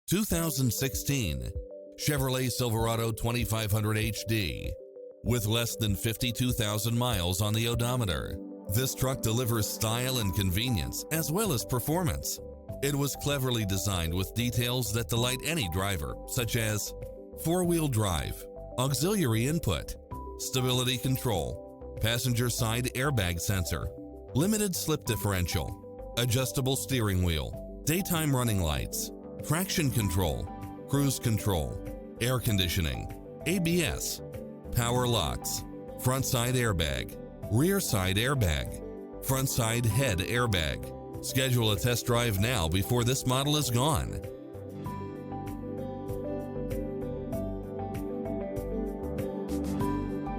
2016 Chevrolet Silverado 2500HD. With less than 52,000 miles on the odometer, this truck delivers style and convenience as well as performance. It was cleverly designed with details that delight any driver, such as four-wheel drive, auxiliary input, stability control, passenger side airbag sensor, limited slip differential, adjustable steering wheel, daytime running lights, traction control, cruise control, air conditioning, ABS, power locks, front side airbag, rear side airbag, front side head airbag. Schedule a test drive now before this model is gone.